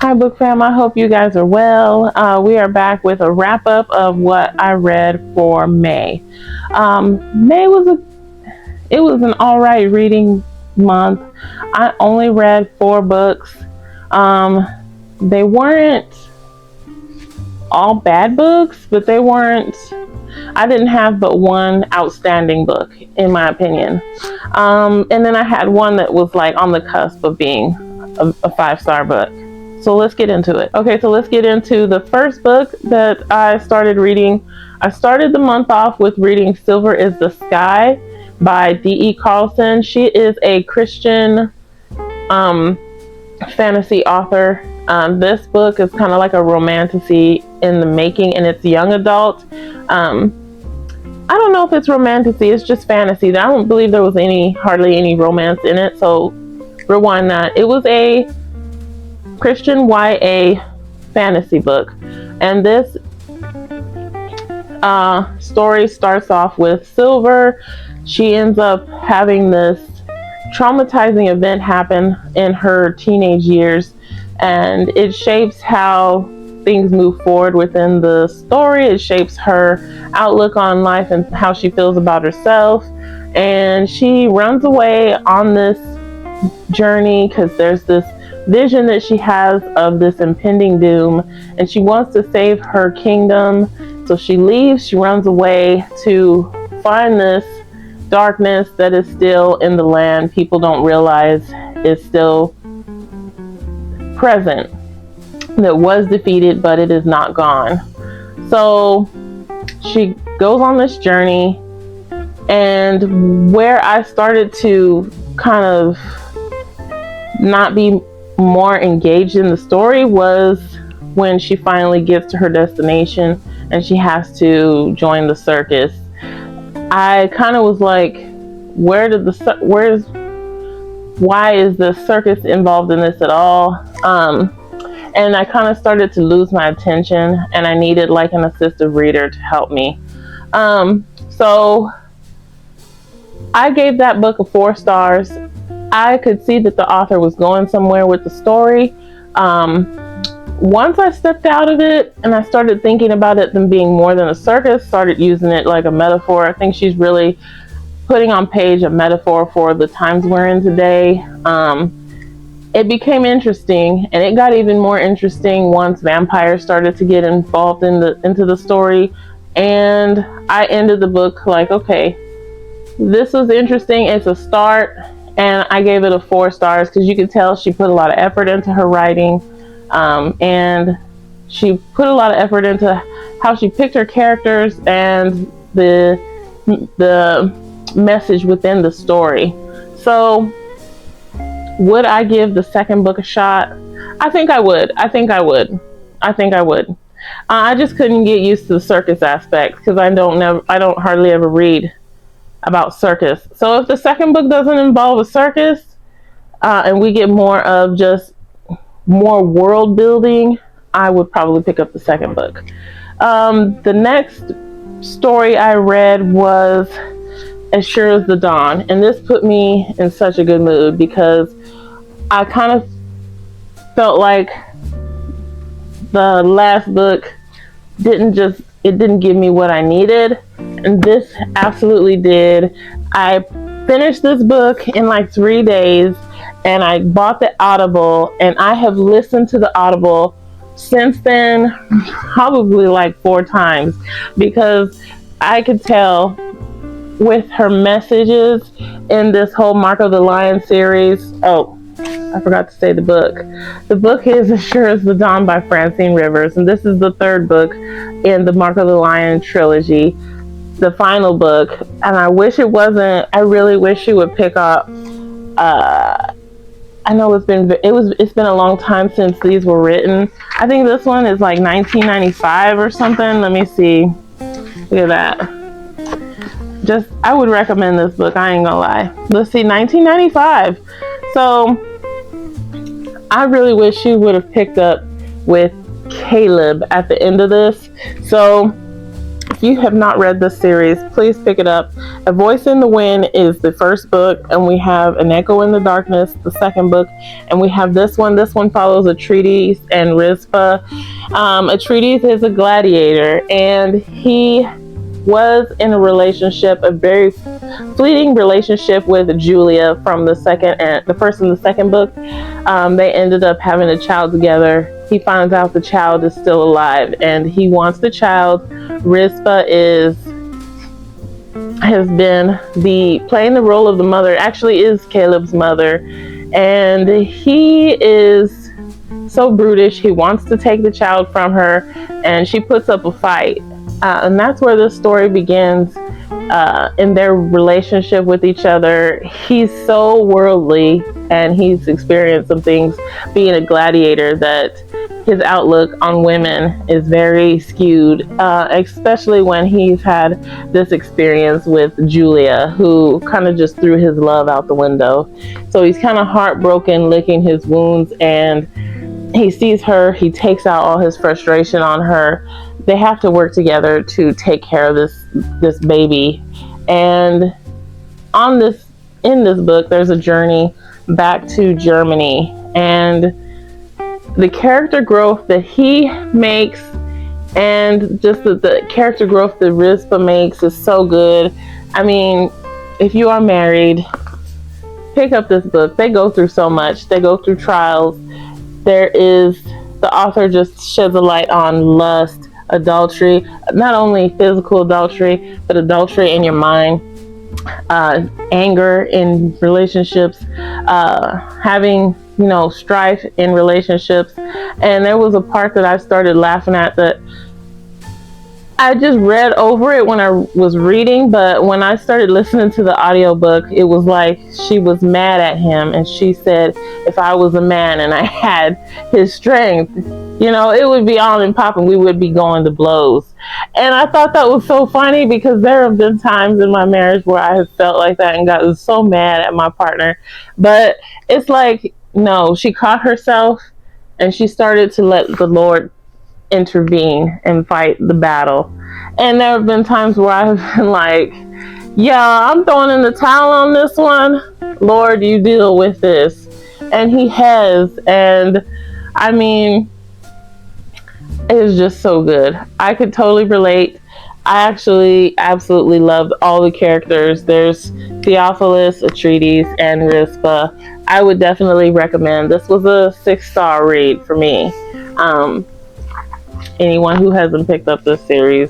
Hi, book fam. I hope you guys are well. We are back with a wrap up of what I read for May. May was an all right reading month. I only read 4 books. They weren't all bad books, but I didn't have but one outstanding book, in my opinion. And then I had one that was like on the cusp of being a 5-star book. So let's get into it. Okay, so let's get into the first book that I started reading. I started the month off with reading Silver is the Sky by D.E. Carlson. She is a Christian fantasy author. This book is kind of like a romantasy in the making, and it's young adult. I don't know if it's romantasy, it's just fantasy. I don't believe there was hardly any romance in it, so rewind that. It was a Christian YA fantasy book, and this story starts off with Silver. She ends up having this traumatizing event happen in her teenage years, and it shapes how things move forward within the story. It shapes her outlook on life and how she feels about herself, and she runs away on this journey because there's this vision that she has of this impending doom, and she wants to save her kingdom. So she leaves, she runs away to find this darkness that is still in the land. People don't realize is still present, that was defeated, but it is not gone. So she goes on this journey, and where I started to kind of not be more engaged in the story was when she finally gets to her destination and she has to join the circus. I kind of was like, why is the circus involved in this at all? And I kind of started to lose my attention, and I needed like an assistive reader to help me. So I gave that book a 4 stars. I could see that the author was going somewhere with the story. Once I stepped out of it and I started thinking about it them being more than a circus, started using it like a metaphor. I think she's really putting on page a metaphor for the times we're in today. It became interesting, and it got even more interesting once vampires started to get involved into the story. And I ended the book like, okay, this was interesting. It's a start. And I gave it a 4 stars because you could tell she put a lot of effort into her writing, and she put a lot of effort into how she picked her characters and the message within the story. So would I give the second book a shot? I think I would. I just couldn't get used to the circus aspect because I don't hardly ever read about circus. So if the second book doesn't involve a circus, and we get more of just more world building, I would probably pick up the second book. The next story I read was As Sure as the Dawn, and this put me in such a good mood because I kind of felt like the last book didn't give me what I needed, and this absolutely did. I finished this book in like 3 days, and I bought the Audible, and I have listened to the Audible since then probably like 4 times because I could tell with her messages in this whole Mark of the Lion series. Oh, I forgot to say the book. The book is As Sure as the Dawn by Francine Rivers, and this is the 3rd book in the Mark of the Lion trilogy, the final book. And I really wish she would pick up. I know it's been a long time since these were written. I think this one is like 1995 or something. Let me see. Look at that. I would recommend this book. I ain't gonna lie. Let's see, 1995. So I really wish she would have picked up with Caleb at the end of this. So if you have not read this series, please pick it up. A Voice in the Wind is the first book, and we have An Echo in the Darkness, the second book, and we have this one. This one follows Atretes and Rizpah. Atretes is a gladiator, and he was in a relationship, a very fleeting relationship with Julia from the first and the second book. They ended up having a child together. He finds out the child is still alive, and he wants the child. Rizpah has been playing the role of the mother. Actually, is Caleb's mother, and he is so brutish. He wants to take the child from her, and she puts up a fight. And that's where the story begins, in their relationship with each other. He's so worldly, and he's experienced some things being a gladiator, that his outlook on women is very skewed, especially when he's had this experience with Julia, who kind of just threw his love out the window. So he's kind of heartbroken, licking his wounds, and he sees her. He takes out all his frustration on her. They have to work together to take care of this baby. And in this book, there's a journey back to Germany, and the character growth that he makes, and just the character growth that Rizpah makes, is so good. I mean, if you are married, pick up this book. They go through so much. They go through trials. The author just sheds a light on lust, adultery, not only physical adultery, but adultery in your mind, anger in relationships, having, strife in relationships. And there was a part that I started laughing at, that I just read over it when I was reading, but when I started listening to the audiobook, it was like she was mad at him, and she said, if I was a man and I had his strength, it would be on and popping. We would be going to blows. And I thought that was so funny, because there have been times in my marriage where I have felt like that and got so mad at my partner. But it's like, no, she caught herself, and she started to let the Lord intervene and fight the battle. And there have been times where I've been like, yeah, I'm throwing in the towel on this one. Lord, you deal with this. And he has. And I mean, it is just so good. I could totally relate. I actually absolutely loved all the characters. There's Theophilus, Atretes, and Rizpah. I would definitely recommend. This was a 6-star read for me. Anyone who hasn't picked up this series,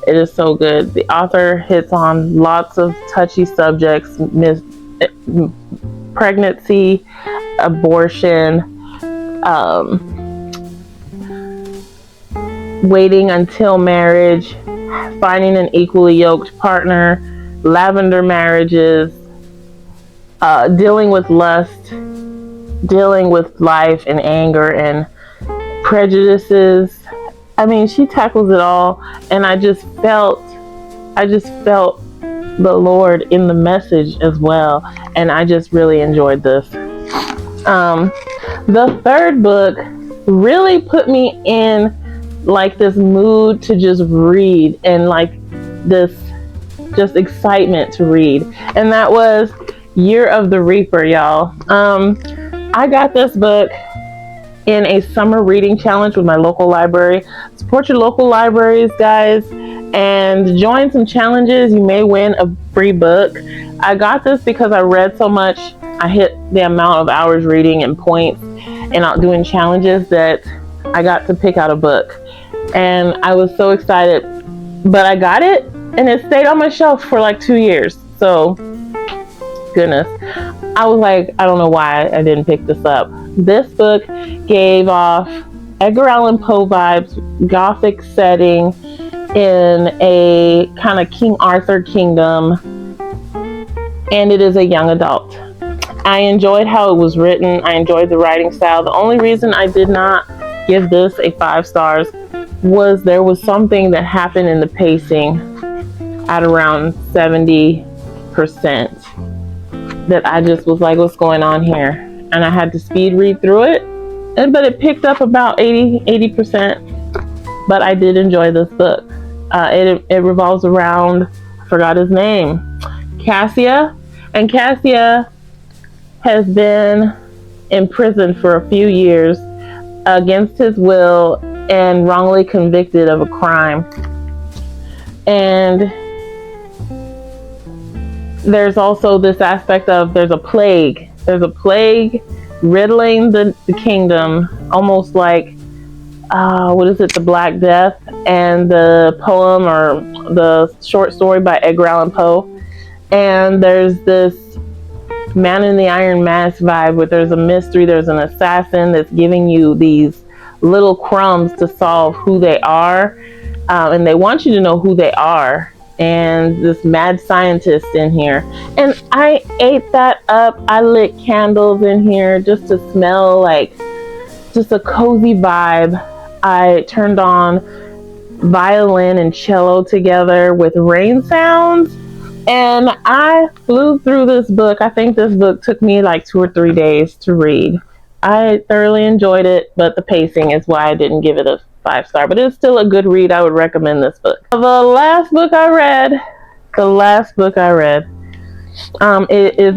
it is so good. The author hits on lots of touchy subjects: pregnancy, abortion, waiting until marriage, finding an equally yoked partner, lavender marriages, dealing with lust, dealing with life and anger and prejudices. I mean, she tackles it all, and I just felt the Lord in the message as well, and I just really enjoyed this. The third book really put me in like this mood to just read, and like this just excitement to read, and that was Year of the Reaper, y'all. I got this book in a summer reading challenge with my local library. Support your local libraries, guys, and join some challenges. You may win a free book. I got this because I read so much. I hit the amount of hours reading and points and out doing challenges that I got to pick out a book, and I was so excited. But I got it, and it stayed on my shelf for like 2 years. So goodness, I was like, I don't know why I didn't pick this up. This book gave off Edgar Allan Poe vibes, gothic setting in a kind of King Arthur kingdom, and it is a young adult. I enjoyed how it was written. I enjoyed the writing style. The only reason I did not give this a 5 stars was there was something that happened in the pacing at around 70% that I just was like, what's going on here? And I had to speed read through it, but it picked up about 80%. But I did enjoy this book. It revolves around, I forgot his name, Cassia. And Cassia has been in prison for a few years against his will and wrongly convicted of a crime. And there's also this aspect of there's a plague riddling the kingdom, almost like what is it, the Black Death, and the poem or the short story by Edgar Allan Poe. And there's this Man in the Iron Mask vibe where there's a mystery, there's an assassin that's giving you these little crumbs to solve who they are, and they want you to know who they are. And this mad scientist in here, and I ate that up. I lit candles in here just to smell like just a cozy vibe. I turned on violin and cello together with rain sounds, and I flew through this book. I think this book took me like 2 or 3 days to read. I thoroughly enjoyed it, but the pacing is why I didn't give it a 5-star, but it's still a good read. I would recommend this book. The last book I read, it is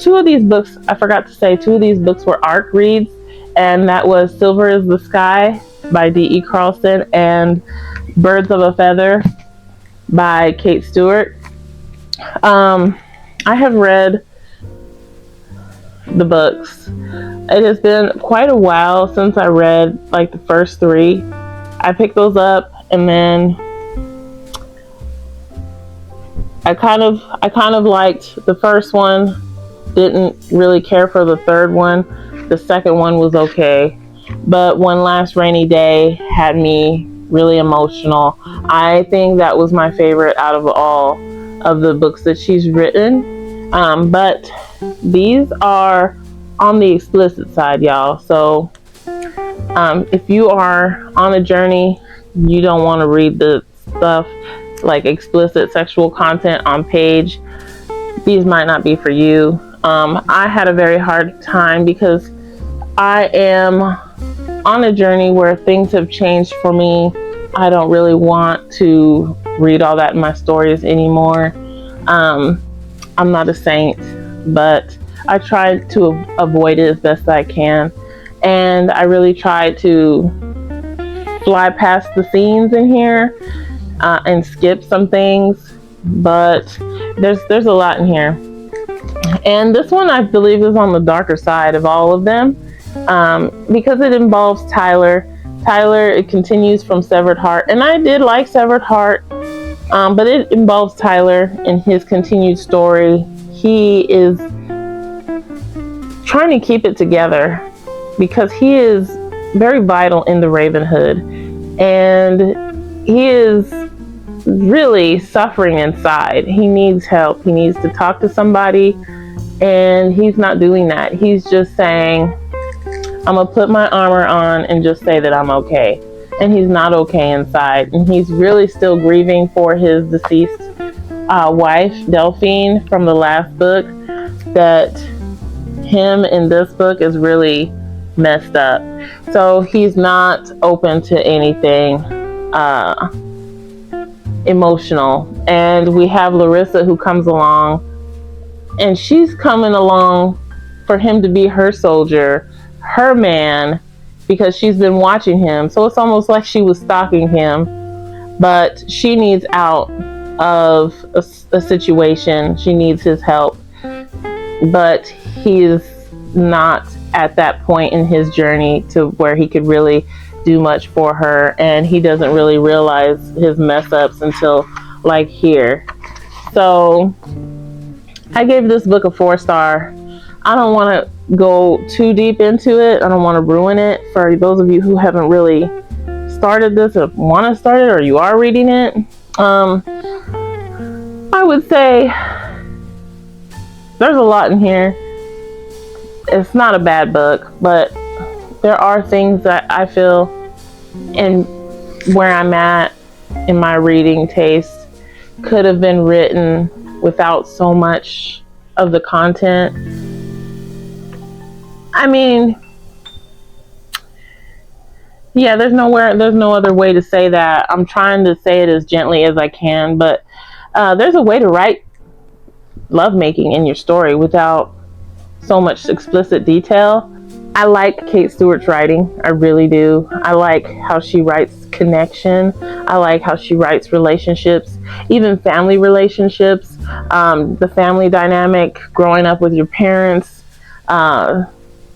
two of these books, I forgot to say, 2 of these books were ARC reads, and that was Silver is the Sky by D.E. Carlson and Birds of a Feather by Kate Stewart. I have read the books. It has been quite a while since I read like the first 3. I picked those up, and then I kind of liked the first one, didn't really care for the third one. The second one was okay, but One Last Rainy Day had me really emotional. I think that was my favorite out of all of the books that she's written. But these are on the explicit side, y'all. So if you are on a journey, you don't want to read the stuff like explicit sexual content on page, these might not be for you. I had a very hard time because I am on a journey where things have changed for me. I don't really want to read all that in my stories anymore. I'm not a saint, but I try to avoid it as best I can. And I really try to fly past the scenes in here and skip some things, but there's a lot in here. And this one I believe is on the darker side of all of them, because it involves Tyler. It continues from Severed Heart, and I did like Severed Heart, but it involves Tyler and his continued story. He is trying to keep it together because he is very vital in the Ravenhood, and he is really suffering inside. He needs help. He needs to talk to somebody, and he's not doing that. He's just saying, I'm gonna put my armor on and just say that I'm okay. And he's not okay inside, and he's really still grieving for his deceased wife, Delphine, from the last book. That him in this book is really messed up. So he's not open to anything emotional. And we have Larissa, who comes along, and she's coming along for him to be her soldier, her man, because she's been watching him. So it's almost like she was stalking him, but she needs out of a situation. She needs his help, but he is not at that point in his journey to where he could really do much for her, and he doesn't really realize his mess ups until like here. So I gave this book a 4-star. I don't want to go too deep into it. I don't want to ruin it for those of you who haven't really started this or want to start it, or you are reading it. I would say there's a lot in here. It's not a bad book, but there are things that I feel in where I'm at in my reading taste could have been written without so much of the content. I mean, Yeah, there's no other way to say that. I'm trying to say it as gently as I can, but there's a way to write lovemaking in your story without so much explicit detail. I like Kate Stewart's writing. I really do. I like how she writes connection. I like how she writes relationships, even family relationships, the family dynamic, growing up with your parents,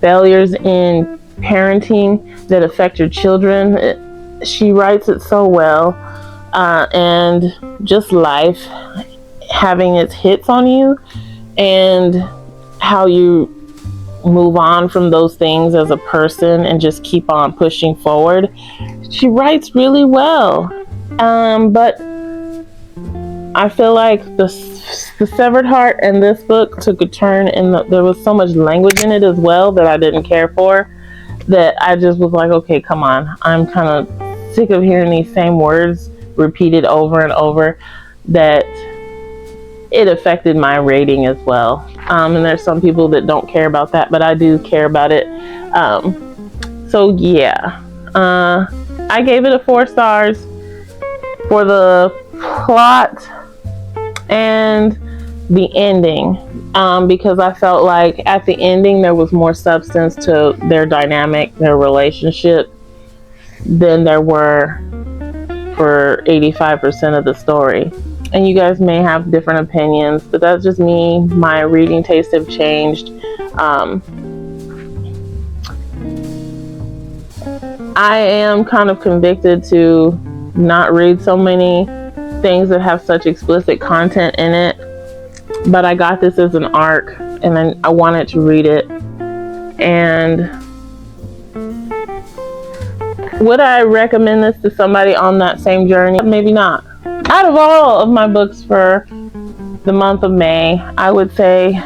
failures in parenting that affect your children. She writes it so well. And just life having its hits on you, and how you move on from those things as a person and just keep on pushing forward. She writes really well. But I feel like the Severed Heart and this book took a turn, and there was so much language in it as well that I didn't care for, that I just was like, okay, come on. I'm kind of sick of hearing these same words repeated over and over, that it affected my rating as well. And there's some people that don't care about that, but I do care about it. So yeah, I gave it a 4 stars for the plot and the ending, because I felt like at the ending there was more substance to their dynamic, their relationship, than there were for 85% of the story. And you guys may have different opinions, but that's just me. My reading tastes have changed. I am kind of convicted to not read so many things that have such explicit content in it, but I got this as an arc, and then I wanted to read it. And would I recommend this to somebody on that same journey? Maybe not. Out of all of my books for the month of May, I would say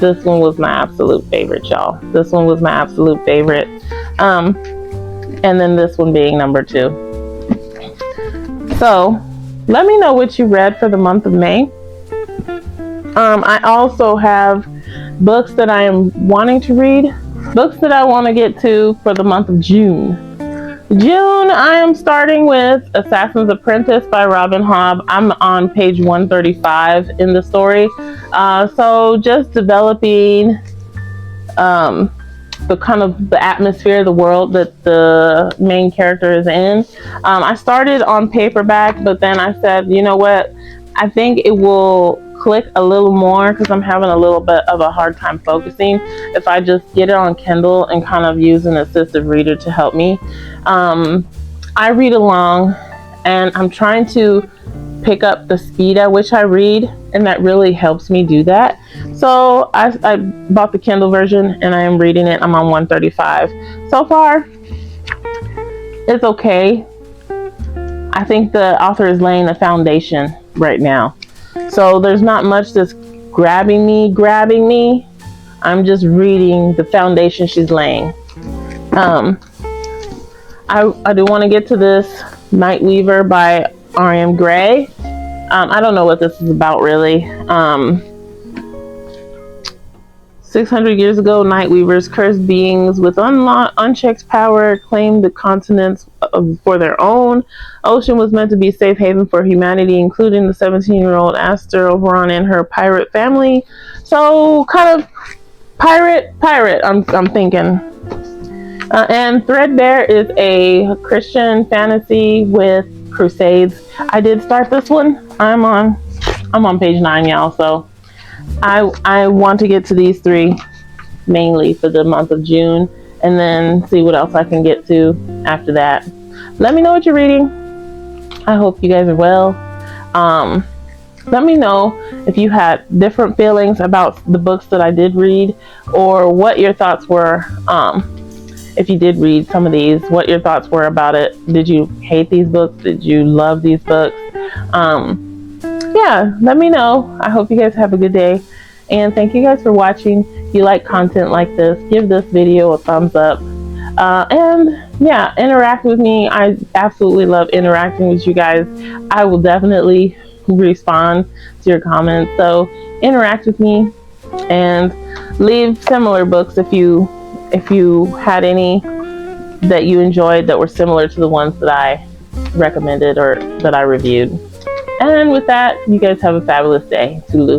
this one was my absolute favorite, y'all. This one was my absolute favorite. And then this one being number 2. So let me know what you read for the month of May. I also have books that I am wanting to read, books that I want to get to for the month of June. June, I am starting with Assassin's Apprentice by Robin Hobb. I'm on page 135 in the story. So just developing the kind of the atmosphere, the world that the main character is in. I started on paperback, but then I said, you know what? I think it will click a little more, because I'm having a little bit of a hard time focusing, if I just get it on Kindle and kind of use an assistive reader to help me. I read along, and I'm trying to pick up the speed at which I read, and that really helps me do that. So I bought the Kindle version, and I am reading it. I'm on 135. So far, it's okay. I think the author is laying the foundation right now. So there's not much that's grabbing me. I'm just reading the foundation she's laying. I do want to get to this Night Weaver by R.M. Gray. I don't know what this is about, really. 600 years ago, Night Weavers, cursed beings with unchecked power, claimed the continents for their own. Ocean was meant to be a safe haven for humanity, including the 17-year-old Aster Oberon and her pirate family. So, kind of pirate, I'm thinking. And Threadbare is a Christian fantasy with crusades. I did start this one. I'm on page 9, y'all, so I want to get to these 3 mainly for the month of June, and then see what else I can get to after that. Let me know what you're reading. I hope you guys are well. Let me know if you had different feelings about the books that I did read, or what your thoughts were. If you did read some of these, what your thoughts were about it. Did you hate these books? Did you love these books? Yeah, let me know. I hope you guys have a good day, and thank you guys for watching. If you like content like this, give this video a thumbs up, and yeah, interact with me. I absolutely love interacting with you guys. I will definitely respond to your comments, so interact with me, and leave similar books if you had any that you enjoyed that were similar to the ones that I recommended or that I reviewed. And with that, you guys have a fabulous day. Tulu.